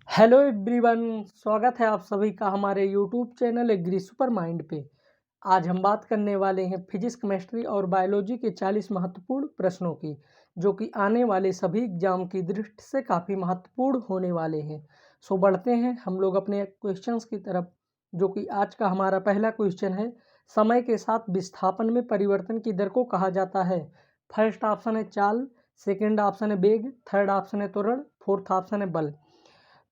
Hello everyone, स्वागत है आप सभी का हमारे YouTube channel Agri Super Mind पे। आज हम बात करने वाले हैं फिजिक्स, केमिस्ट्री और बायोलॉजी के 40 महत्वपूर्ण प्रश्नों की, जो कि आने वाले सभी एग्जाम की दृष्टि से काफ़ी महत्वपूर्ण होने वाले हैं। सो बढ़ते हैं हम लोग अपने क्वेश्चंस की तरफ, जो कि आज का हमारा पहला क्वेश्चन है। समय के साथ विस्थापन में परिवर्तन की दर को कहा जाता है। फर्स्ट ऑप्शन है चाल, सेकेंड ऑप्शन है वेग, थर्ड ऑप्शन है त्वरण, फोर्थ ऑप्शन है बल।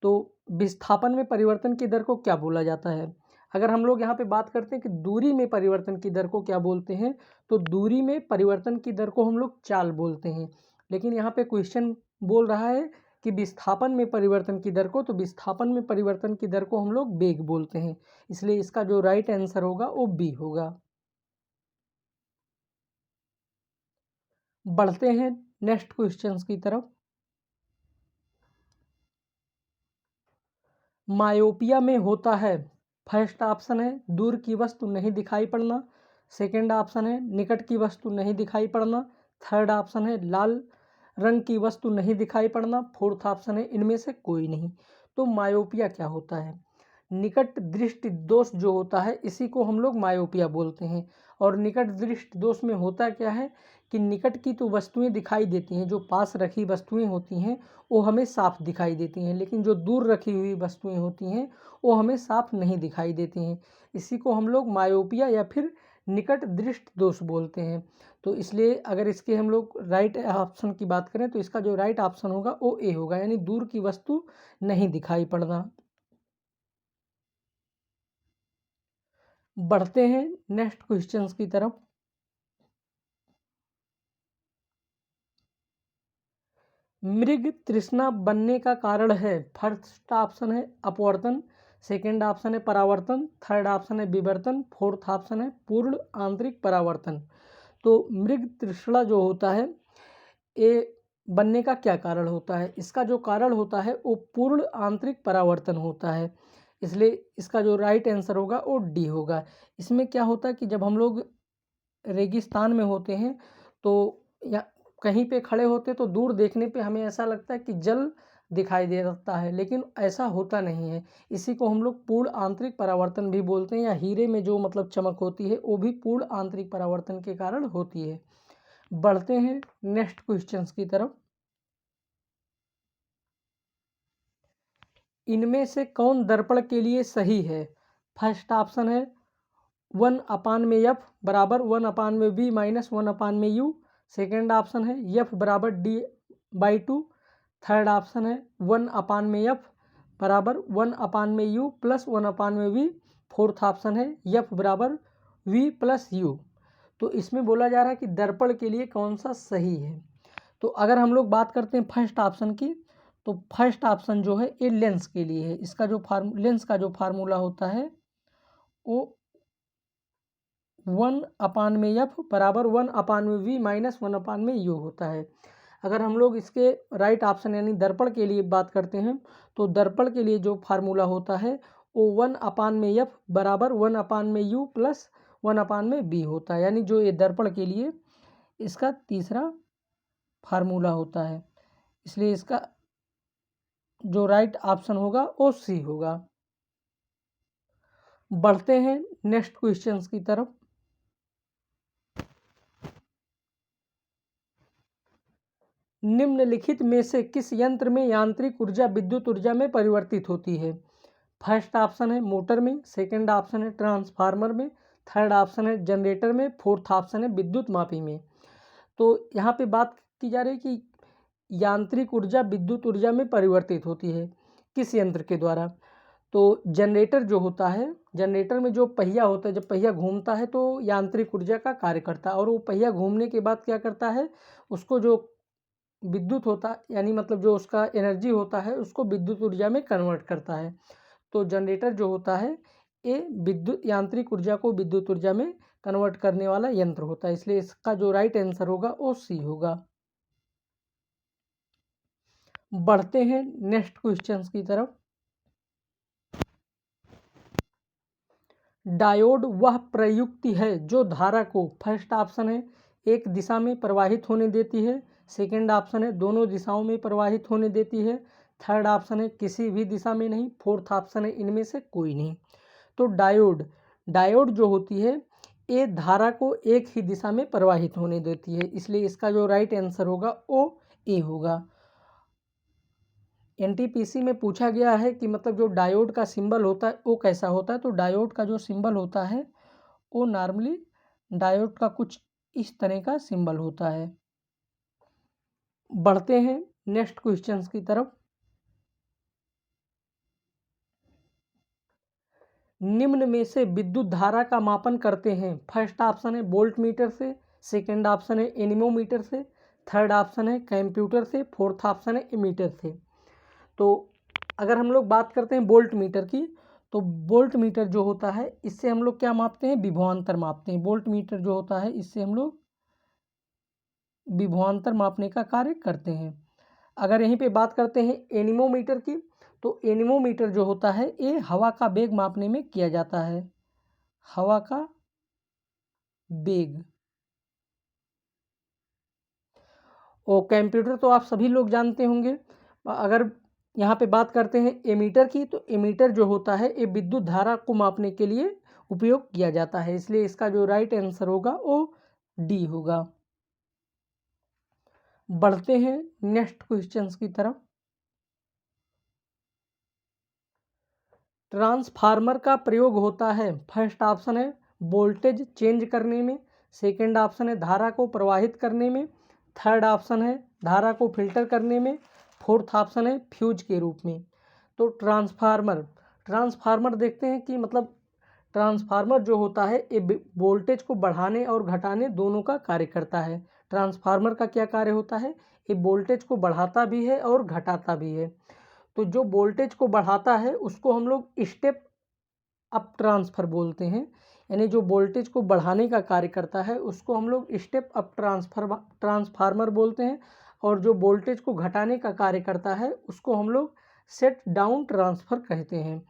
तो विस्थापन में परिवर्तन की दर को क्या बोला जाता है? अगर हम लोग यहाँ पे बात करते हैं कि दूरी में परिवर्तन की दर को क्या बोलते हैं, तो दूरी में परिवर्तन की दर को हम लोग चाल बोलते हैं। लेकिन यहाँ पे क्वेश्चन बोल रहा है कि विस्थापन में परिवर्तन की दर को, तो विस्थापन में परिवर्तन की दर को हम लोग वेग बोलते हैं। इसलिए इसका जो राइट आंसर होगा वो बी होगा। बढ़ते हैं नेक्स्ट क्वेश्चन की तरफ। मायोपिया में होता है। फर्स्ट ऑप्शन है दूर की वस्तु नहीं दिखाई पड़ना, सेकंड ऑप्शन है निकट की वस्तु नहीं दिखाई पड़ना, थर्ड ऑप्शन है लाल रंग की वस्तु नहीं दिखाई पड़ना, फोर्थ ऑप्शन है इनमें से कोई नहीं। तो मायोपिया क्या होता है? निकट दृष्टि दोष जो होता है इसी को हम लोग मायोपिया बोलते हैं। और निकट दृष्टि दोष में होता क्या है कि निकट की तो वस्तुएं दिखाई देती हैं, जो पास रखी वस्तुएं होती हैं वो हमें साफ दिखाई देती हैं, लेकिन जो दूर रखी हुई वस्तुएं होती हैं वो हमें साफ नहीं दिखाई देती हैं। इसी को हम लोग मायोपिया या फिर निकट दृष्टि दोष बोलते हैं। तो इसलिए अगर इसके हम लोग राइट ऑप्शन की बात करें तो इसका जो राइट ऑप्शन होगा वो ए होगा, यानी दूर की वस्तु नहीं दिखाई पड़ना। बढ़ते हैं नेक्स्ट क्वेश्चंस की तरफ। मृग तृष्णा बनने का कारण है। फर्स्ट ऑप्शन है अपवर्तन, सेकंड ऑप्शन है परावर्तन, थर्ड ऑप्शन है विवर्तन, फोर्थ ऑप्शन है पूर्ण आंतरिक परावर्तन। तो मृग तृष्णा जो होता है ये बनने का क्या कारण होता है? इसका जो कारण होता है वो पूर्ण आंतरिक परावर्तन होता है। इसलिए इसका जो राइट आंसर होगा वो डी होगा। इसमें क्या होता है कि जब हम लोग रेगिस्तान में होते हैं तो या कहीं पे खड़े होते तो दूर देखने पे हमें ऐसा लगता है कि जल दिखाई दे सकता है, लेकिन ऐसा होता नहीं है। इसी को हम लोग पूर्ण आंतरिक परावर्तन भी बोलते हैं, या हीरे में जो मतलब चमक होती है वो भी पूर्ण आंतरिक परावर्तन के कारण होती है। बढ़ते हैं नेक्स्ट क्वेश्चंस की तरफ। इनमें से कौन दर्पण के लिए सही है? फर्स्ट ऑप्शन है 1/f बराबर 1/v minus 1/u, second option है f बराबर d/2, थर्ड ऑप्शन है 1/f बराबर 1/u plus 1/v, fourth option है f बराबर v प्लस u। तो इसमें बोला जा रहा है कि दर्पण के लिए कौन सा सही है। तो अगर हम लोग बात करते हैं फर्स्ट ऑप्शन की, तो फर्स्ट ऑप्शन जो है ये लेंस के लिए है। इसका जो लेंस का जो फार्मूला होता है वो 1/f बराबर 1/v माइनस 1/u होता है। अगर हम लोग इसके राइट ऑप्शन यानी दर्पण के लिए बात करते हैं, तो दर्पण के लिए जो फार्मूला होता है वो 1/f बराबर 1/u प्लस 1/v होता है, यानी जो ये दर्पण के लिए इसका तीसरा फार्मूला होता है। इसलिए इसका जो राइट ऑप्शन होगा वो सी होगा। बढ़ते हैं नेक्स्ट क्वेश्चंस की तरफ। निम्नलिखित में से किस यंत्र में यांत्रिक ऊर्जा विद्युत ऊर्जा में परिवर्तित होती है? फर्स्ट ऑप्शन है मोटर में, सेकंड ऑप्शन है ट्रांसफार्मर में, थर्ड ऑप्शन है जनरेटर में, फोर्थ ऑप्शन है विद्युत मापी में। तो यहाँ पे बात की जा रही है कि यांत्रिक ऊर्जा विद्युत ऊर्जा में परिवर्तित होती है किस यंत्र के द्वारा? तो जनरेटर जो होता है, जनरेटर में जो पहिया होता है, जब पहिया घूमता है तो यांत्रिक ऊर्जा का कार्य करता है, और वो पहिया घूमने के बाद क्या करता है, उसको जो विद्युत होता है यानी मतलब जो उसका एनर्जी होता है उसको विद्युत ऊर्जा में कन्वर्ट करता है। तो जनरेटर जो होता है ये विद्युत यांत्रिक ऊर्जा को विद्युत ऊर्जा में कन्वर्ट करने वाला यंत्र होता है। इसलिए इसका जो राइट आंसर होगा वो सी होगा। बढ़ते हैं नेक्स्ट क्वेश्चंस की तरफ। डायोड वह प्रयुक्ति है जो धारा को, फर्स्ट ऑप्शन है एक दिशा में प्रवाहित होने देती है, सेकंड ऑप्शन है दोनों दिशाओं में प्रवाहित होने देती है, थर्ड ऑप्शन है किसी भी दिशा में नहीं, फोर्थ ऑप्शन है इनमें से कोई नहीं। तो डायोड, डायोड जो होती है ये धारा को एक ही दिशा में प्रवाहित होने देती है, इसलिए इसका जो राइट आंसर होगा वो ए होगा। एनटीपीसी में पूछा गया है कि मतलब जो डायोड का सिंबल होता है वो कैसा होता है, तो डायोड का जो सिंबल होता है वो नॉर्मली डायोड का कुछ इस तरह का सिंबल होता है। बढ़ते हैं नेक्स्ट क्वेश्चंस की तरफ। निम्न में से विद्युत धारा का मापन करते हैं। फर्स्ट ऑप्शन है वोल्ट मीटर से, सेकंड ऑप्शन है एनीमोमीटर से, थर्ड ऑप्शन है कंप्यूटर से, फोर्थ ऑप्शन है एमीटर से। तो अगर हम लोग बात करते हैं वोल्ट मीटर की, तो वोल्ट मीटर जो होता है इससे हम लोग क्या मापते हैं, विभवांतर मापते हैं। वोल्ट मीटर जो होता है इससे हम लोग विभवांतर मापने का कार्य करते हैं। अगर यहीं पे बात करते हैं एनीमोमीटर की, तो एनीमोमीटर जो होता है ये हवा का वेग मापने में किया जाता है, हवा का वेग। और कंप्यूटर तो आप सभी लोग जानते होंगे। अगर यहाँ पे बात करते हैं एमीटर की, तो एमीटर जो होता है ये विद्युत धारा को मापने के लिए उपयोग किया जाता है, इसलिए इसका जो राइट आंसर होगा वो डी होगा। बढ़ते हैं नेक्स्ट क्वेश्चंस की तरफ। ट्रांसफार्मर का प्रयोग होता है। फर्स्ट ऑप्शन है वोल्टेज चेंज करने में, सेकंड ऑप्शन है धारा को प्रवाहित करने में, थर्ड ऑप्शन है धारा को फिल्टर करने में, फोर्थ ऑप्शन है फ्यूज के रूप में। तो ट्रांसफार्मर, ट्रांसफार्मर देखते हैं कि मतलब ट्रांसफार्मर जो होता है ये वोल्टेज को बढ़ाने और घटाने दोनों का कार्य करता है। ट्रांसफार्मर का क्या कार्य होता है, ये वोल्टेज को बढ़ाता भी है और घटाता भी है। तो जो वोल्टेज को बढ़ाता है उसको हम लोग स्टेप अप ट्रांसफर बोलते हैं, यानी जो वोल्टेज को बढ़ाने का कार्य करता है उसको हम लोग स्टेप अप ट्रांसफार्मर बोलते हैं, और जो वोल्टेज को घटाने का कार्य करता है उसको हम लोग सेट डाउन ट्रांसफर कहते हैं,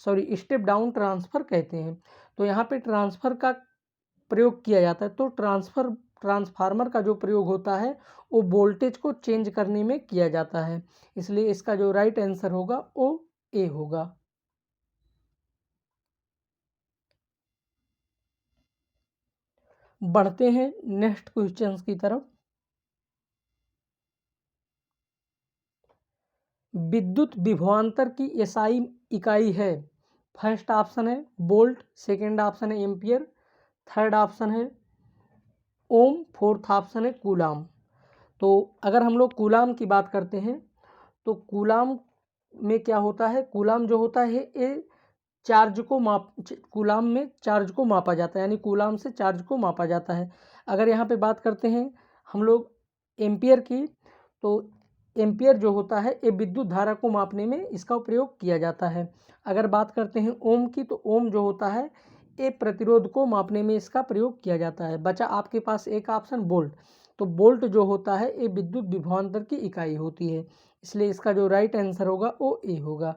सॉरी स्टेप डाउन ट्रांसफर कहते हैं। तो यहाँ पे ट्रांसफर का प्रयोग किया जाता है। तो ट्रांसफार्मर का जो प्रयोग होता है वो वोल्टेज को चेंज करने में किया जाता है, इसलिए इसका जो राइट आंसर होगा वो ए होगा। बढ़ते हैं नेक्स्ट क्वेश्चंस की तरफ। विद्युत विभवांतर की एसआई इकाई है। फर्स्ट ऑप्शन है वोल्ट, सेकंड ऑप्शन है एम्पियर, थर्ड ऑप्शन है ओम, फोर्थ ऑप्शन है कूलाम। तो अगर हम लोग कूलाम की बात करते हैं, तो कूलाम में क्या होता है, कूलाम जो होता है ये चार्ज को कूलाम में चार्ज को मापा जाता है, यानी कूलाम से चार्ज को मापा जाता है। अगर यहाँ पे बात करते हैं हम लोग एम्पियर की, तो एम्पियर जो होता है ये विद्युत धारा को मापने में इसका प्रयोग किया जाता है। अगर बात करते हैं ओम की, तो ओम जो होता है ये प्रतिरोध को मापने में इसका प्रयोग किया जाता है। बचा आपके पास एक ऑप्शन वोल्ट, तो वोल्ट जो होता है ये विद्युत विभवांतर की इकाई होती है, इसलिए इसका जो राइट आंसर होगा वो ए होगा।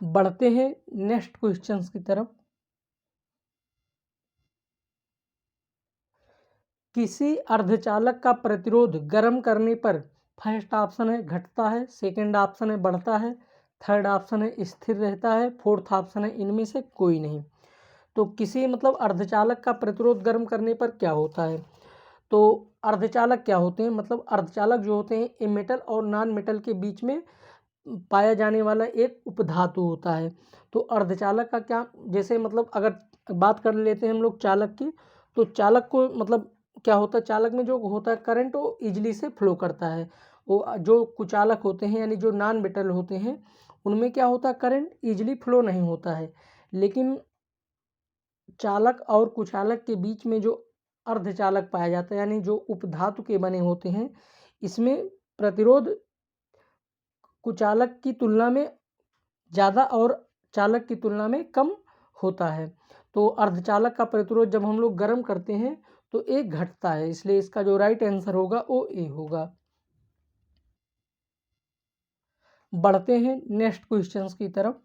बढ़ते हैं नेक्स्ट क्वेश्चंस की तरफ। किसी अर्धचालक का प्रतिरोध गर्म करने पर फर्स्ट ऑप्शन है घटता है, सेकंड ऑप्शन है बढ़ता है, थर्ड ऑप्शन है स्थिर रहता है, फोर्थ ऑप्शन है इनमें से कोई नहीं। तो किसी मतलब अर्धचालक का प्रतिरोध गर्म करने पर क्या होता है, तो अर्धचालक क्या होते हैं, मतलब अर्धचालक जो होते हैं ये मेटल और नॉन मेटल के बीच में पाया जाने वाला एक उपधातु होता है। तो अर्धचालक का क्या, जैसे मतलब अगर बात कर लेते हैं हम लोग चालक की, तो चालक को मतलब क्या होता है, चालक में जो होता है करंट वो इजली से फ्लो करता है। वो जो कुचालक होते हैं यानी जो नॉन मेटल होते हैं उनमें क्या होता है, करंट इजली फ्लो नहीं होता है। लेकिन चालक और कुचालक के बीच में जो अर्धचालक पाया जाता है यानी जो उपधातु के बने होते हैं, इसमें प्रतिरोध कुचालक की तुलना में ज़्यादा और चालक की तुलना में कम होता है। तो अर्धचालक का प्रतिरोध जब हम लोग गर्म करते हैं तो एक घटता है, इसलिए इसका जो राइट आंसर होगा वो ए होगा। बढ़ते हैं नेक्स्ट क्वेश्चंस की तरफ।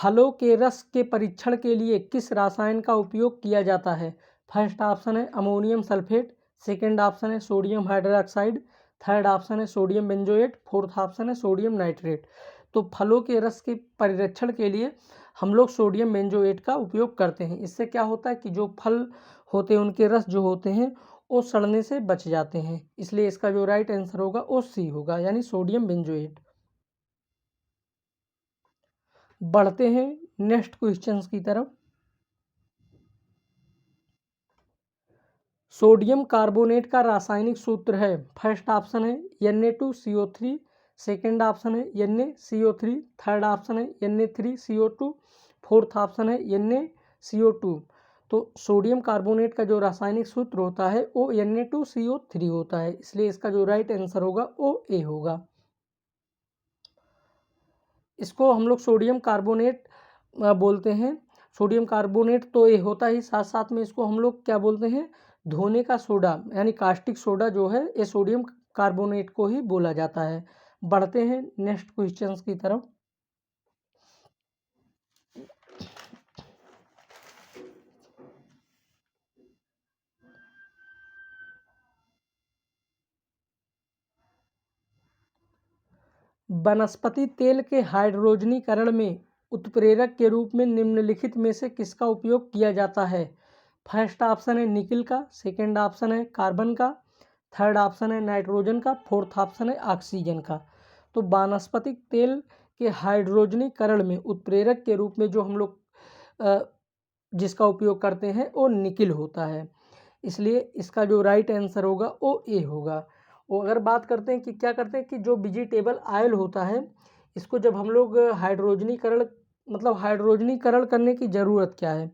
फलों के रस के परीक्षण के लिए किस रसायन का उपयोग किया जाता है? फर्स्ट ऑप्शन है अमोनियम सल्फेट, सेकंड ऑप्शन है सोडियम हाइड्रोक्साइड, थर्ड ऑप्शन है सोडियम बेंजोएट, फोर्थ ऑप्शन है सोडियम नाइट्रेट। तो फलों के रस के परीक्षण के लिए हम लोग सोडियम बेंजोएट का उपयोग करते हैं। इससे क्या होता है कि जो फल होते हैं उनके रस जो होते हैं वो सड़ने से बच जाते हैं, इसलिए इसका जो राइट आंसर होगा वो सी होगा, यानी सोडियम बेंजोएट। बढ़ते हैं नेक्स्ट क्वेश्चंस की तरफ। सोडियम कार्बोनेट का रासायनिक सूत्र है, फर्स्ट ऑप्शन है Na2CO3, सेकेंड ऑप्शन है NaCO3, थर्ड ऑप्शन है Na3CO2, फोर्थ ऑप्शन है NaCO2। तो सोडियम कार्बोनेट का जो रासायनिक सूत्र होता है वो Na2CO3 होता है, इसलिए इसका जो राइट आंसर होगा वो ए होगा। इसको हम लोग सोडियम कार्बोनेट बोलते हैं। सोडियम कार्बोनेट तो ये होता ही, साथ साथ में इसको हम लोग क्या बोलते हैं, धोने का सोडा यानी कास्टिक सोडा जो है ये सोडियम कार्बोनेट को ही बोला जाता है। बढ़ते हैं नेक्स्ट क्वेश्चंस की तरफ। वनस्पति तेल के हाइड्रोजनीकरण में उत्प्रेरक के रूप में निम्नलिखित में से किसका उपयोग किया जाता है? फर्स्ट ऑप्शन है निकिल का, सेकंड ऑप्शन है कार्बन का, थर्ड ऑप्शन है नाइट्रोजन का, फोर्थ ऑप्शन है ऑक्सीजन का। तो वानस्पतिक तेल के हाइड्रोजनीकरण में उत्प्रेरक के रूप में जो हम लोग जिसका उपयोग करते हैं वो निकिल होता है, इसलिए इसका जो राइट आंसर होगा वो ए होगा। वो अगर बात करते हैं कि क्या करते हैं कि जो वेजिटेबल ऑयल होता है इसको जब हम लोग हाइड्रोजनीकरण मतलब हाइड्रोजनीकरण करने की ज़रूरत क्या है,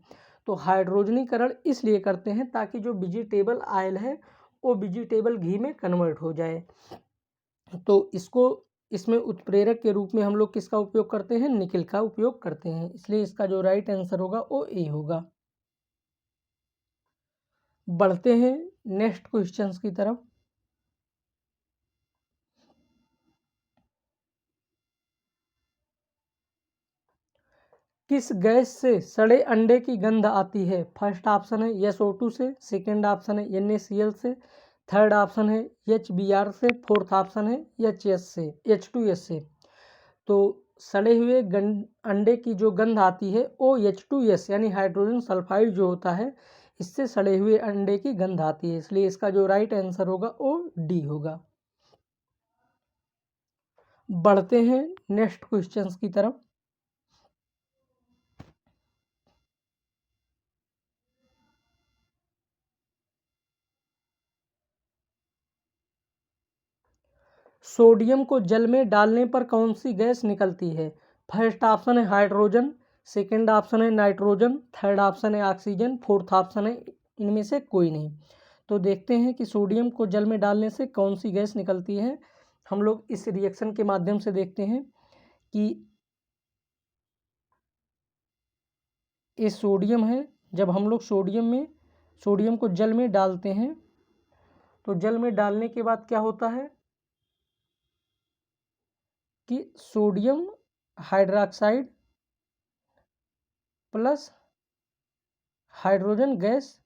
तो हाइड्रोजनीकरण इसलिए करते हैं ताकि जो वेजिटेबल ऑयल है वो वेजिटेबल घी में कन्वर्ट हो जाए। तो इसको इसमें उत्प्रेरक के रूप में हम लोग किसका उपयोग करते हैं, निकिल का उपयोग करते हैं, इसलिए इसका जो राइट आंसर होगा वो ए होगा। बढ़ते हैं नेक्स्ट क्वेश्चंस की तरफ। किस गैस से सड़े अंडे की गंध आती है? फर्स्ट ऑप्शन है SO2 से, सेकंड ऑप्शन है NaCl से, थर्ड ऑप्शन है HBr से, फोर्थ ऑप्शन है H2S से। तो सड़े हुए अंडे की जो गंध आती है वो H2S यानी हाइड्रोजन सल्फाइड जो होता है इससे सड़े हुए अंडे की गंध आती है, इसलिए इसका जो राइट आंसर होगा वो डी होगा। बढ़ते हैं नेक्स्ट क्वेश्चंस की तरफ। सोडियम को जल में डालने पर कौन सी गैस निकलती है? फर्स्ट ऑप्शन है हाइड्रोजन, सेकंड ऑप्शन है नाइट्रोजन, थर्ड ऑप्शन है ऑक्सीजन, फोर्थ ऑप्शन है इनमें से कोई नहीं। तो देखते हैं कि सोडियम को जल में डालने से कौन सी गैस निकलती है। हम लोग इस रिएक्शन के माध्यम से देखते हैं कि ये सोडियम है, जब हम लोग सोडियम को जल में डालते हैं तो जल में डालने के बाद क्या होता है कि sodium hydroxide plus hydrogen gas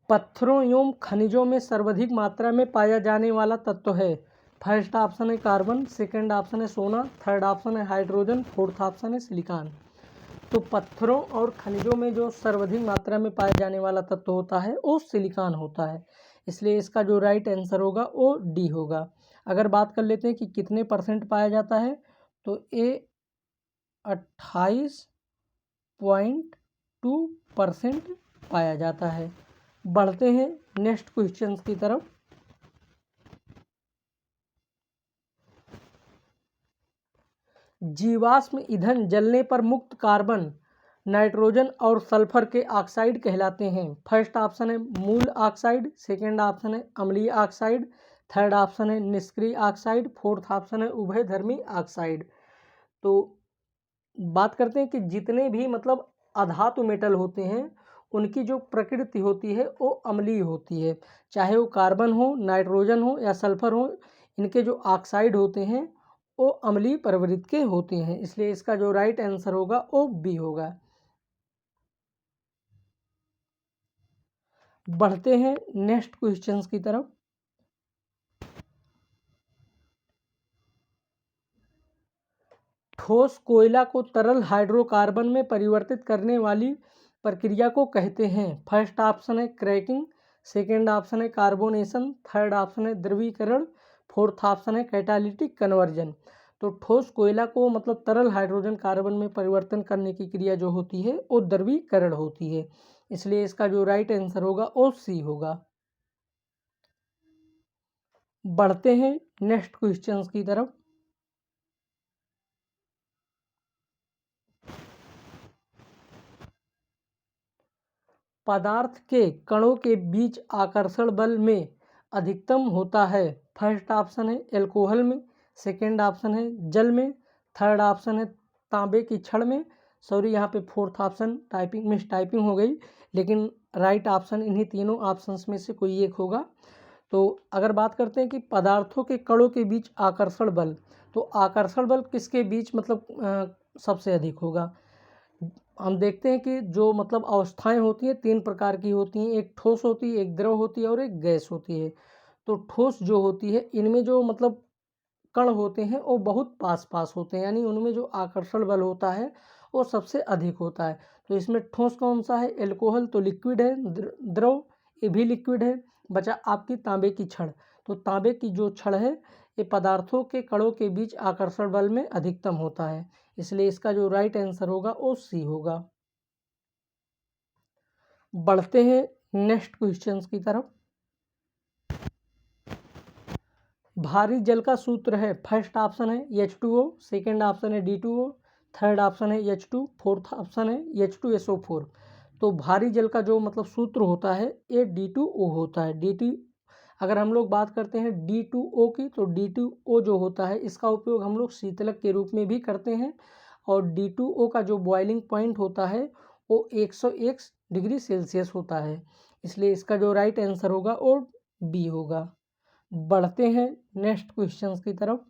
पत्थरों एवं खनिजों में सर्वाधिक मात्रा में पाया जाने वाला तत्व है? फर्स्ट ऑप्शन है कार्बन, सेकंड ऑप्शन है सोना, थर्ड ऑप्शन है हाइड्रोजन, फोर्थ ऑप्शन है सिलिकॉन। तो पत्थरों और खनिजों में जो सर्वाधिक मात्रा में पाया जाने वाला तत्व होता है वो सिलिकॉन होता है, इसलिए इसका जो राइट आंसर होगा वो डी होगा। अगर बात कर लेते हैं कि कितने परसेंट पाया जाता है, तो ये 28.2% पाया जाता है। बढ़ते हैं नेक्स्ट क्वेश्चन की तरफ। जीवाश्म ईंधन जलने पर मुक्त कार्बन नाइट्रोजन और सल्फर के ऑक्साइड कहलाते हैं? फर्स्ट ऑप्शन है मूल ऑक्साइड, सेकेंड ऑप्शन है अम्लीय ऑक्साइड, थर्ड ऑप्शन है निष्क्रिय ऑक्साइड, फोर्थ ऑप्शन है उभयधर्मी ऑक्साइड। तो बात करते हैं कि जितने भी मतलब अधातु मेटल होते हैं उनकी जो प्रकृति होती है वो अम्लीय होती है, चाहे वो कार्बन हो, नाइट्रोजन हो या सल्फर हो, इनके जो ऑक्साइड होते हैं वो अम्लीय प्रवृत्ति के होते हैं। इसलिए इसका जो राइट आंसर होगा वो बी होगा। बढ़ते हैं नेक्स्ट क्वेश्चंस की तरफ। ठोस कोयला को तरल हाइड्रोकार्बन में परिवर्तित करने वाली प्रक्रिया को कहते हैं? फर्स्ट ऑप्शन है क्रैकिंग, सेकेंड ऑप्शन है कार्बोनेशन, थर्ड ऑप्शन है द्रवीकरण, फोर्थ ऑप्शन है कैटालिटिक कन्वर्जन। तो ठोस कोयला को मतलब तरल हाइड्रोजन कार्बन में परिवर्तन करने की क्रिया जो होती है वो द्रवीकरण होती है। इसलिए इसका जो राइट आंसर होगा वो सी होगा। बढ़ते हैं नेक्स्ट क्वेश्चंस की तरफ। पदार्थ के कणों के बीच आकर्षण बल में अधिकतम होता है? फर्स्ट ऑप्शन है एल्कोहल में, सेकेंड ऑप्शन है जल में, थर्ड ऑप्शन है तांबे की छड़ में। सॉरी, यहाँ पे फोर्थ ऑप्शन मिस टाइपिंग हो गई, लेकिन राइट ऑप्शन इन्हीं तीनों ऑप्शंस में से कोई एक होगा। तो अगर बात करते हैं कि पदार्थों के कणों के बीच आकर्षण बल, तो आकर्षण बल किसके बीच मतलब सबसे अधिक होगा? हम देखते हैं कि जो मतलब अवस्थाएं होती हैं तीन प्रकार की होती हैं, एक ठोस होती है, एक द्रव होती है और एक गैस होती है। तो ठोस जो होती है इनमें जो मतलब कण होते हैं वो बहुत पास पास होते हैं, यानी उनमें जो आकर्षण बल होता है वो सबसे अधिक होता है। तो इसमें ठोस कौन सा है? एल्कोहल तो लिक्विड है, द्रव ये भी लिक्विड है। बचा आपकी तांबे की छड़। तो तांबे की जो छड़ है ये पदार्थों के कणों के बीच आकर्षण बल में अधिकतम होता है। इसलिए इसका जो राइट आंसर होगा वो सी होगा। बढ़ते हैं नेक्स्ट क्वेश्चंस की तरफ। भारी जल का सूत्र है? फर्स्ट ऑप्शन है H2O, सेकेंड ऑप्शन है D2O, थर्ड ऑप्शन है H2, फोर्थ ऑप्शन है H2SO4। तो भारी जल का जो मतलब सूत्र होता है ये D2O होता है। D2 अगर हम लोग बात करते हैं D2O की, तो D2O जो होता है इसका उपयोग हम लोग शीतलक के रूप में भी करते हैं, और D2O का जो बॉइलिंग पॉइंट होता है वो 101 डिग्री सेल्सियस होता है। इसलिए इसका जो राइट आंसर होगा वो बी होगा। बढ़ते हैं नेक्स्ट क्वेश्चंस की तरफ।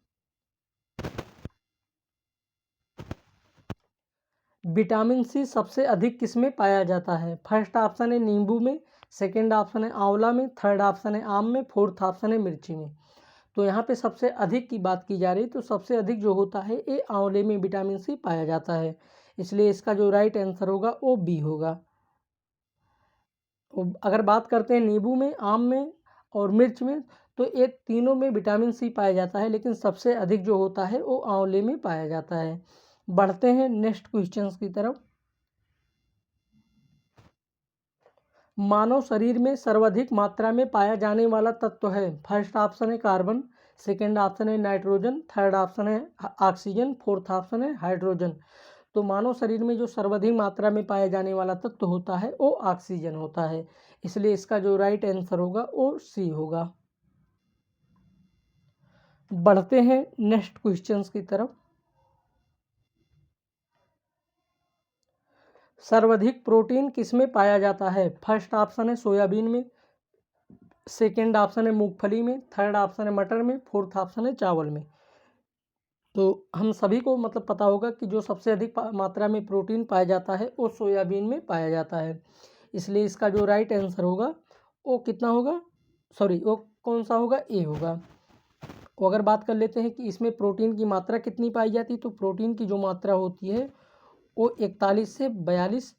विटामिन सी सबसे अधिक किसमें पाया जाता है? फर्स्ट ऑप्शन है नींबू में, सेकेंड ऑप्शन है आंवला में, थर्ड ऑप्शन है आम में, फोर्थ ऑप्शन है मिर्ची में। तो यहाँ पे सबसे अधिक की बात की जा रही है, तो सबसे अधिक जो होता है ये आंवले में विटामिन सी पाया जाता है। इसलिए इसका जो राइट आंसर होगा वो बी होगा। अगर बात करते हैं नींबू में, आम में और मिर्च में, तो ये तीनों में विटामिन सी पाया जाता है, लेकिन सबसे अधिक जो होता है वो आंवले में पाया जाता है। बढ़ते हैं नेक्स्ट क्वेश्चंस की तरफ। मानव शरीर में सर्वाधिक मात्रा में पाया जाने वाला तत्व है? फर्स्ट ऑप्शन है कार्बन, सेकेंड ऑप्शन है नाइट्रोजन, थर्ड ऑप्शन है ऑक्सीजन, फोर्थ ऑप्शन है हाइड्रोजन। तो मानव शरीर में जो सर्वाधिक मात्रा में पाया जाने वाला तत्व होता है वो ऑक्सीजन होता है। इसलिए इसका जो राइट आंसर होगा वो सी होगा। बढ़ते हैं नेक्स्ट क्वेश्चंस की तरफ। सर्वाधिक प्रोटीन किसमें पाया जाता है? फर्स्ट ऑप्शन है सोयाबीन में, सेकेंड ऑप्शन है मूंगफली में, थर्ड ऑप्शन है मटर में, फोर्थ ऑप्शन है चावल में। तो हम सभी को मतलब पता होगा कि जो सबसे अधिक मात्रा में प्रोटीन पाया जाता है वो सोयाबीन में पाया जाता है। इसलिए इसका जो राइट आंसर होगा वो कितना होगा? सॉरी, वो कौन सा होगा? ए होगा। तो अगर बात कर लेते हैं कि इसमें प्रोटीन की मात्रा कितनी पाई जाती है, तो प्रोटीन की जो मात्रा होती है वो 41 से 42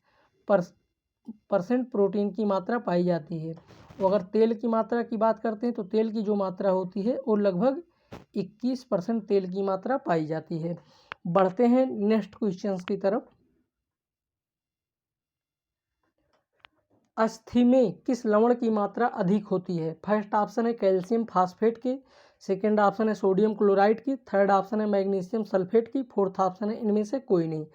परसेंट प्रोटीन की मात्रा पाई जाती है। तो अगर तेल की मात्रा की बात करते हैं तो तेल की जो मात्रा होती है वो लगभग 21% तेल की मात्रा पाई जाती है। बढ़ते हैं नेक्स्ट क्वेश्चंस की तरफ। अस्थि में किस लवण की मात्रा अधिक होती है? फर्स्ट ऑप्शन है कैल्शियम फास्फेट की, सेकेंड ऑप्शन है सोडियम क्लोराइड की, थर्ड ऑप्शन है मैग्नीशियम सल्फेट की, फोर्थ ऑप्शन है इनमें से कोई नहीं।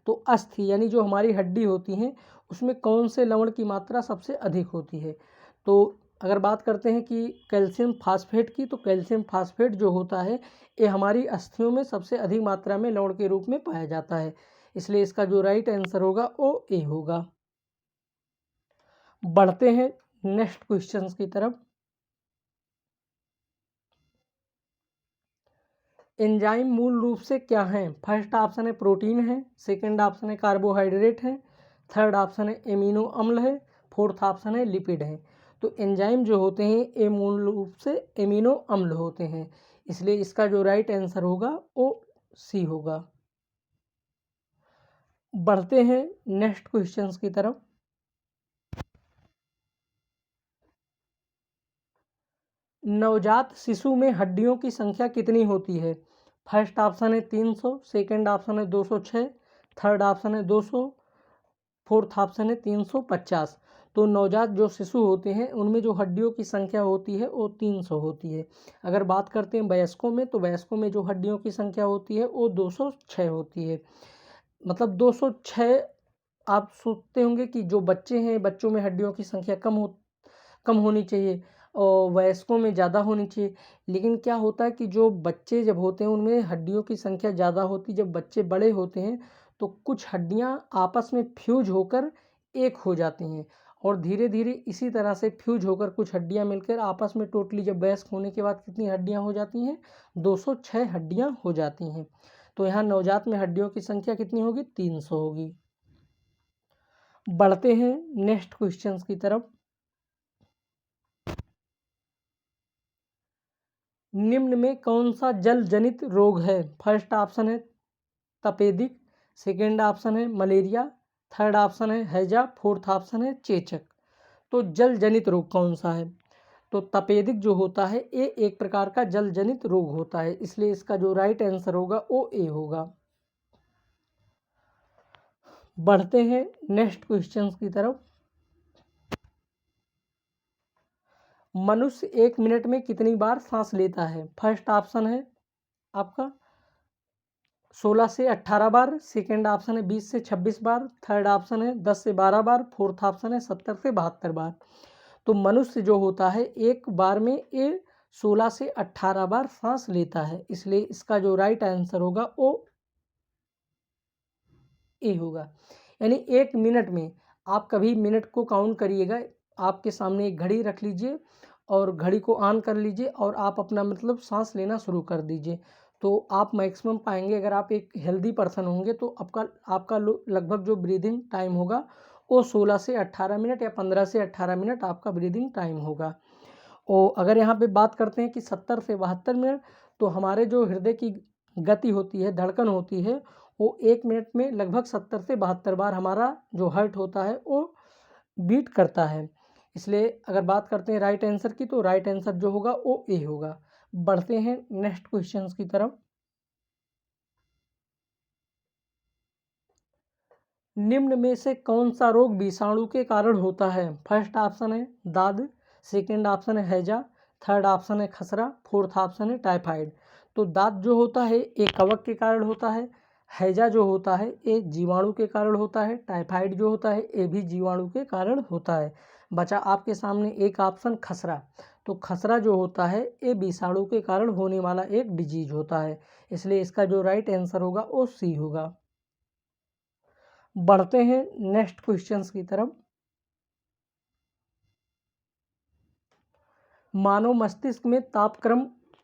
तो अस्थि यानी जो हमारी हड्डी होती हैं उसमें कौन से लवण की मात्रा सबसे अधिक होती है। तो अगर बात करते हैं कि कैल्शियम फास्फेट की, तो कैल्शियम फास्फेट जो होता है ये हमारी अस्थियों में सबसे अधिक मात्रा में लवण के रूप में पाया जाता है, इसलिए इसका जो राइट आंसर होगा वो ए होगा। बढ़ते हैं नेक्स्ट क्वेश्चंस की तरफ। एंजाइम मूल रूप से क्या हैं? फर्स्ट ऑप्शन है प्रोटीन है, सेकंड ऑप्शन है कार्बोहाइड्रेट है, थर्ड ऑप्शन है एमिनो अम्ल है, फोर्थ ऑप्शन है लिपिड है। तो एंजाइम जो होते हैं ये मूल रूप से एमिनो अम्ल होते हैं, इसलिए इसका जो राइट आंसर होगा वो सी होगा। बढ़ते हैं नेक्स्ट क्वेश्चंस की तरफ। नवजात शिशु में हड्डियों की संख्या कितनी होती है? फर्स्ट ऑप्शन है 300, सेकंड ऑप्शन है 206, थर्ड ऑप्शन है 200, फोर्थ ऑप्शन है 350। तो नवजात जो शिशु होते हैं उनमें जो हड्डियों की संख्या होती है वो 300 होती है। अगर बात करते हैं वयस्कों में, तो वयस्कों में जो हड्डियों की संख्या होती है वो 206 होती है। मतलब 206। आप सोचते होंगे कि जो बच्चे हैं बच्चों में हड्डियों की संख्या कम होनी चाहिए और वयस्कों में ज़्यादा होनी चाहिए, लेकिन क्या होता है कि जो बच्चे जब होते हैं उनमें हड्डियों की संख्या ज़्यादा होती है। जब बच्चे बड़े होते हैं तो कुछ हड्डियां आपस में फ्यूज होकर एक हो जाती हैं और धीरे धीरे इसी तरह से फ्यूज होकर कुछ हड्डियां मिलकर आपस में टोटली जब वयस्क होने के बाद कितनी हड्डियां हो जाती हैं? 206 हड्डियां हो जाती हैं। तो यहाँ नवजात में हड्डियों की संख्या कितनी होगी? 300 होगी। बढ़ते हैं नेक्स्ट क्वेश्चंस की तरफ। निम्न में कौन सा जल जनित रोग है? फर्स्ट ऑप्शन है तपेदिक, सेकेंड ऑप्शन है मलेरिया, थर्ड ऑप्शन है हैजा, फोर्थ ऑप्शन है चेचक। तो जल जनित रोग कौन सा है? तो तपेदिक जो होता है ये एक प्रकार का जल जनित रोग होता है, इसलिए इसका जो राइट आंसर होगा वो ए होगा। बढ़ते हैं नेक्स्ट क्वेश्चंस की तरफ। मनुष्य 1 मिनट में कितनी बार सांस लेता है? फर्स्ट ऑप्शन है आपका 16 से 18 बार, सेकेंड ऑप्शन है 20 से 26 बार, थर्ड ऑप्शन है 10 से 12 बार, फोर्थ ऑप्शन है 70 से 72 बार। तो मनुष्य जो होता है एक बार में ये 16 से 18 बार सांस लेता है, इसलिए इसका जो राइट आंसर होगा वो ए होगा। यानी 1 मिनट में आप कभी मिनट को काउंट करिएगा, आपके सामने एक घड़ी रख लीजिए और घड़ी को ऑन कर लीजिए और आप अपना मतलब सांस लेना शुरू कर दीजिए, तो आप मैक्सिमम पाएंगे। अगर आप एक हेल्दी पर्सन होंगे तो आपका लगभग जो ब्रीदिंग टाइम होगा वो 16 से 18 मिनट या 15 से 18 मिनट आपका ब्रीदिंग टाइम होगा। और अगर यहाँ पे बात करते हैं कि 70 से 72 मिनट, तो हमारे जो हृदय की गति होती है, धड़कन होती है, वो 1 मिनट में लगभग 70 से 72 बार हमारा जो हार्ट होता है वो बीट करता है। इसलिए अगर बात करते हैं राइट आंसर की, तो राइट आंसर जो होगा वो ए होगा। बढ़ते हैं नेक्स्ट क्वेश्चंस की तरफ। निम्न में से कौन सा रोग विषाणु के कारण होता है? फर्स्ट ऑप्शन है दाद, सेकंड ऑप्शन है हैजा, थर्ड ऑप्शन है खसरा, फोर्थ ऑप्शन है टाइफाइड। तो दाद जो होता है ये कवक के कारण होता है, हैजा जो होता है ये जीवाणु के कारण होता है, टाइफाइड जो होता है ये भी जीवाणु के कारण होता है। बचा आपके सामने एक ऑप्शन खसरा। तो खसरा जो होता है ये विषाणु के कारण होने वाला एक डिजीज होता है, इसलिए इसका जो राइट आंसर होगा वो सी होगा। बढ़ते हैं नेक्स्ट क्वेश्चंस की तरफ। मानव मस्तिष्क में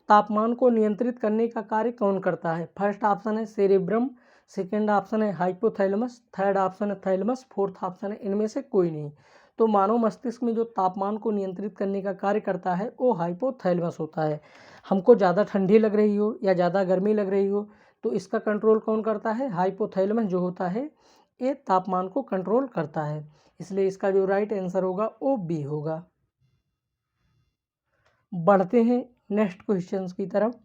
तापमान को नियंत्रित करने का कार्य कौन करता है? फर्स्ट ऑप्शन है सेरेब्रम, सेकंड ऑप्शन है हाइपोथैलेमस, थर्ड ऑप्शन है थैलेमस, फोर्थ ऑप्शन है इनमें से कोई नहीं। तो मानव मस्तिष्क में जो तापमान को नियंत्रित करने का कार्य करता है वो हाइपोथैलेमस होता है। हमको ज़्यादा ठंडी लग रही हो या ज़्यादा गर्मी लग रही हो तो इसका कंट्रोल कौन करता है? हाइपोथैलेमस जो होता है ये तापमान को कंट्रोल करता है, इसलिए इसका जो राइट आंसर होगा वो बी होगा। बढ़ते हैं नेक्स्ट क्वेश्चंस की तरफ।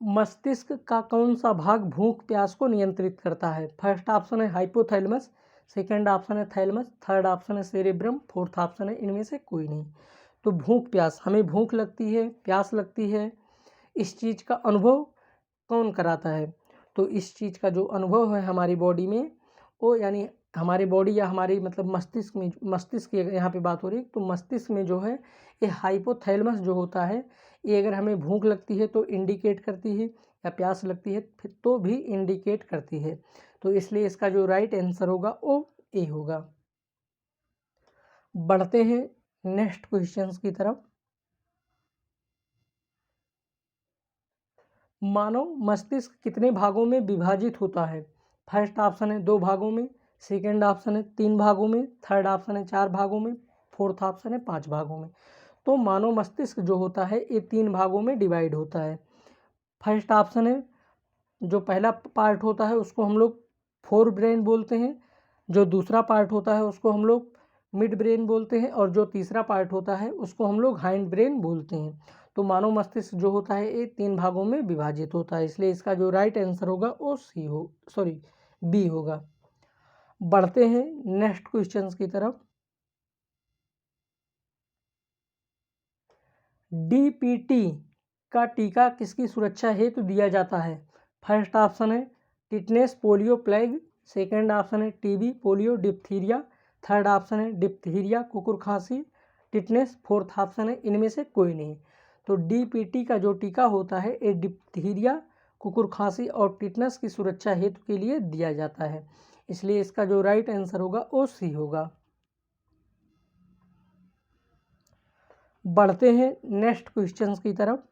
मस्तिष्क का कौन सा भाग भूख प्यास को नियंत्रित करता है? फर्स्ट ऑप्शन है हाइपोथैलेमस, सेकंड ऑप्शन है थैलेमस, थर्ड ऑप्शन है सेरेब्रम, फोर्थ ऑप्शन है इनमें से कोई नहीं। तो भूख प्यास, हमें भूख लगती है, प्यास लगती है, इस चीज़ का अनुभव कौन कराता है? तो इस चीज़ का जो अनुभव है हमारी बॉडी में, वो यानी हमारी बॉडी या हमारी मतलब मस्तिष्क की अगर यहाँ पे बात हो रही है, तो मस्तिष्क में जो है ये हाइपोथैलेमस जो होता है, ये अगर हमें भूख लगती है तो इंडिकेट करती है, या प्यास लगती है फिर तो भी इंडिकेट करती है। तो इसलिए इसका जो राइट आंसर होगा वो ए होगा। बढ़ते हैं नेक्स्ट क्वेश्चंस की तरफ। मानव मस्तिष्क कितने भागों में विभाजित होता है? फर्स्ट ऑप्शन है 2 भागों में, सेकंड ऑप्शन है 3 भागों में, थर्ड ऑप्शन है 4 भागों में, फोर्थ ऑप्शन है 5 भागों में। तो मानव मस्तिष्क जो होता है ये 3 भागों में डिवाइड होता है। फर्स्ट ऑप्शन है, जो पहला पार्ट होता है उसको हम लोग फोर ब्रेन बोलते हैं, जो दूसरा पार्ट होता है उसको हम लोग मिड ब्रेन बोलते हैं, और जो तीसरा पार्ट होता है उसको हम लोग हाइंड ब्रेन बोलते हैं। तो मानव मस्तिष्क जो होता है ये 3 भागों में विभाजित होता है, इसलिए इसका जो राइट आंसर होगा वो बी होगा। बढ़ते हैं नेक्स्ट क्वेश्चंस की तरफ। डीपीटी का टीका किसकी सुरक्षा हेतु दिया जाता है? फर्स्ट ऑप्शन है tetanus polio plague, second option है TB polio diphtheria, third option है डिप्थीरिया कुकुर खांसी टिटनेस, फोर्थ ऑप्शन है इनमें से कोई नहीं। तो डीपीटी का जो टीका होता है ये डिप्थीरिया, कुकुर खांसी और टिटनेस की सुरक्षा हेतु के लिए दिया जाता है, इसलिए इसका जो राइट आंसर होगा वो सी होगा। बढ़ते हैं नेक्स्ट क्वेश्चंस की तरफ।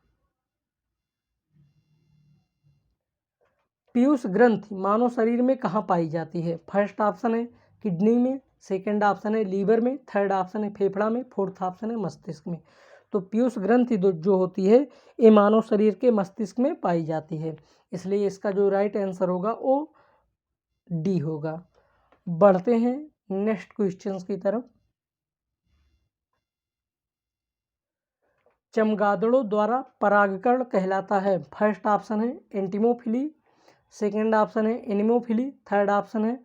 पीयूष ग्रंथि मानव शरीर में कहाँ पाई जाती है? फर्स्ट ऑप्शन है किडनी में, सेकंड ऑप्शन है लीवर में, थर्ड ऑप्शन है फेफड़ा में, फोर्थ ऑप्शन है मस्तिष्क में। तो पीयूष ग्रंथि जो होती है ये मानव शरीर के मस्तिष्क में पाई जाती है, इसलिए इसका जो राइट आंसर होगा वो डी होगा। बढ़ते हैं नेक्स्ट क्वेश्चंस की तरफ। चमगादड़ों द्वारा परागकण कहलाता है? फर्स्ट ऑप्शन है एंटिमोफिली, सेकेंड ऑप्शन है एनिमोफिली, थर्ड ऑप्शन है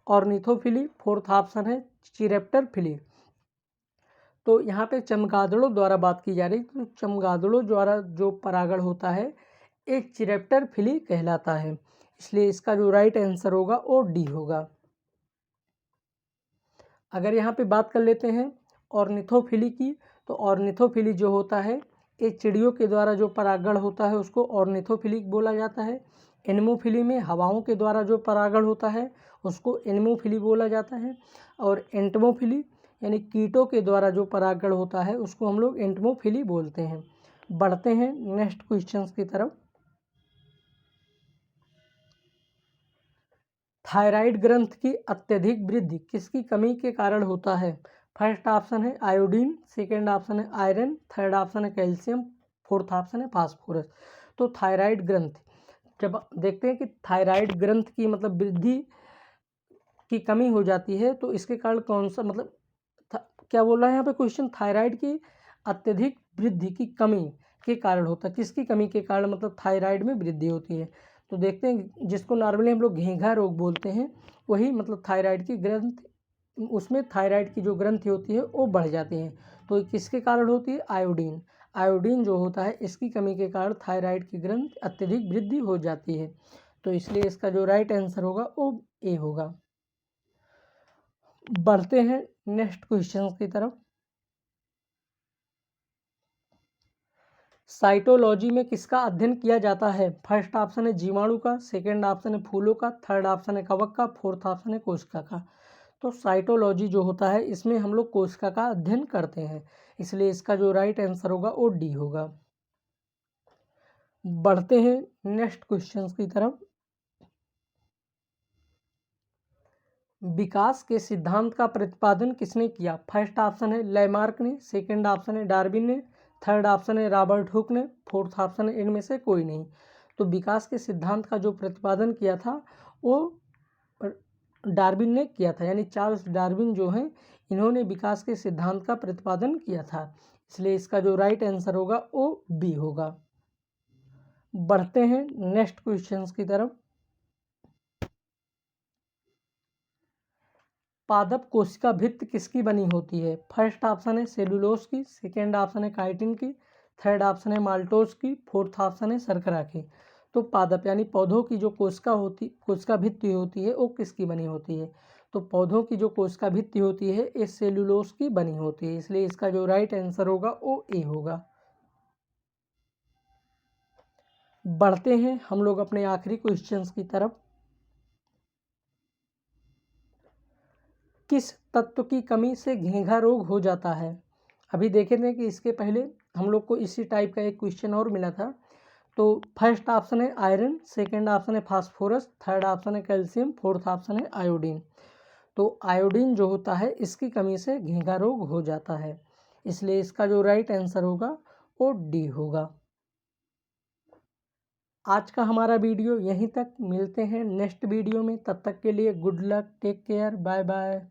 ऑर्निथोफिली, फोर्थ ऑप्शन है चिरेप्टरफिली। तो यहाँ पे चमगादड़ों द्वारा बात की जा रही है, तो चमगादड़ों द्वारा जो परागण होता है एक चिरेप्टरफिली कहलाता है, इसलिए इसका जो राइट आंसर होगा वो डी होगा। अगर यहाँ पे बात कर लेते हैं ऑर्निथोफिली की, तो ऑर्निथोफिली जो होता है ये चिड़ियों के द्वारा जो परागण होता है उसको ऑर्निथोफिली बोला जाता है। एनिमोफिली में हवाओं के द्वारा जो परागण होता है उसको एनिमोफिली बोला जाता है, और एंटमोफिली यानी कीटों के द्वारा जो परागण होता है उसको हम लोग एंटमोफिली बोलते हैं। बढ़ते हैं नेक्स्ट क्वेश्चन की तरफ। थायराइड ग्रंथ की अत्यधिक वृद्धि किसकी कमी के कारण होता है? फर्स्ट ऑप्शन है आयोडीन, सेकेंड ऑप्शन है आयरन, थर्ड ऑप्शन है कैल्शियम, फोर्थ ऑप्शन है फास्फोरस। तो थायराइड ग्रंथ, जब देखते हैं कि थायराइड ग्रंथ की मतलब वृद्धि की कमी हो जाती है तो इसके कारण कौन सा मतलब क्या बोल रहा है यहाँ पे क्वेश्चन? थायराइड की अत्यधिक वृद्धि की कमी के कारण होता है, किसकी कमी के कारण मतलब थायराइड में वृद्धि होती है? तो देखते हैं जिसको नॉर्मली हम लोग घेंघा रोग बोलते हैं, वही मतलब थायराइड की ग्रंथ, उसमें थायराइड की जो ग्रंथि होती है वो बढ़ जाती है। तो किसके कारण होती है? आयोडीन। आयोडीन जो होता है इसकी कमी के कारण थायराइड की ग्रंथि अत्यधिक वृद्धि हो जाती है, तो इसलिए इसका जो राइट आंसर होगा वो ए होगा। बढ़ते हैं नेक्स्ट क्वेश्चन की तरफ। साइटोलॉजी में किसका अध्ययन किया जाता है? फर्स्ट ऑप्शन है जीवाणु का, सेकंड ऑप्शन है फूलों का, थर्ड ऑप्शन है कवक का, फोर्थ ऑप्शन है कोशिका का। तो साइटोलॉजी जो होता है इसमें हम लोग कोशिका का अध्ययन करते हैं, इसलिए इसका जो राइट आंसर होगा वो डी होगा। बढ़ते हैं नेक्स्ट क्वेश्चन की तरफ। विकास के सिद्धांत का प्रतिपादन किसने किया? फर्स्ट ऑप्शन है लैमार्क ने, सेकंड ऑप्शन है डार्विन ने, थर्ड ऑप्शन है रॉबर्ट हुक ने, फोर्थ ऑप्शन है इनमें से कोई नहीं। तो विकास के सिद्धांत का जो प्रतिपादन किया था वो डार्विन ने किया था, यानी चार्ल्स डार्विन जो हैं इन्होंने विकास के सिद्धांत का प्रतिपादन किया था, इसलिए इसका जो राइट आंसर होगा वो बी होगा। बढ़ते हैं नेक्स्ट क्वेश्चन की तरफ। पादप कोशिका भित्ति किसकी बनी होती है? फर्स्ट ऑप्शन है सेलुलोज की, सेकेंड ऑप्शन है काइटिन की, थर्ड ऑप्शन है माल्टोज की, फोर्थ ऑप्शन है शर्करा की। तो पादप यानी पौधों की जो कोशिका भित्ति होती है वो किसकी बनी होती है? तो पौधों की जो कोशिका भित्ति होती है ये सेल्यूलोज की बनी होती है, इसलिए इसका जो राइट आंसर होगा वो ए होगा। बढ़ते हैं हम लोग अपने आखिरी क्वेश्चंस की तरफ। किस तत्व की कमी से घेंघा रोग हो जाता है? अभी देखे थे कि इसके पहले हम लोग को इसी टाइप का एक क्वेश्चन और मिला था। तो फर्स्ट ऑप्शन है आयरन, सेकंड ऑप्शन है फास्फोरस, थर्ड ऑप्शन है कैल्शियम, फोर्थ ऑप्शन है आयोडीन। तो आयोडीन जो होता है इसकी कमी से घेंघा रोग हो जाता है, इसलिए इसका जो राइट आंसर होगा वो डी होगा। आज का हमारा वीडियो यहीं तक, मिलते हैं नेक्स्ट वीडियो में, तब तक के लिए good luck, take care, bye bye.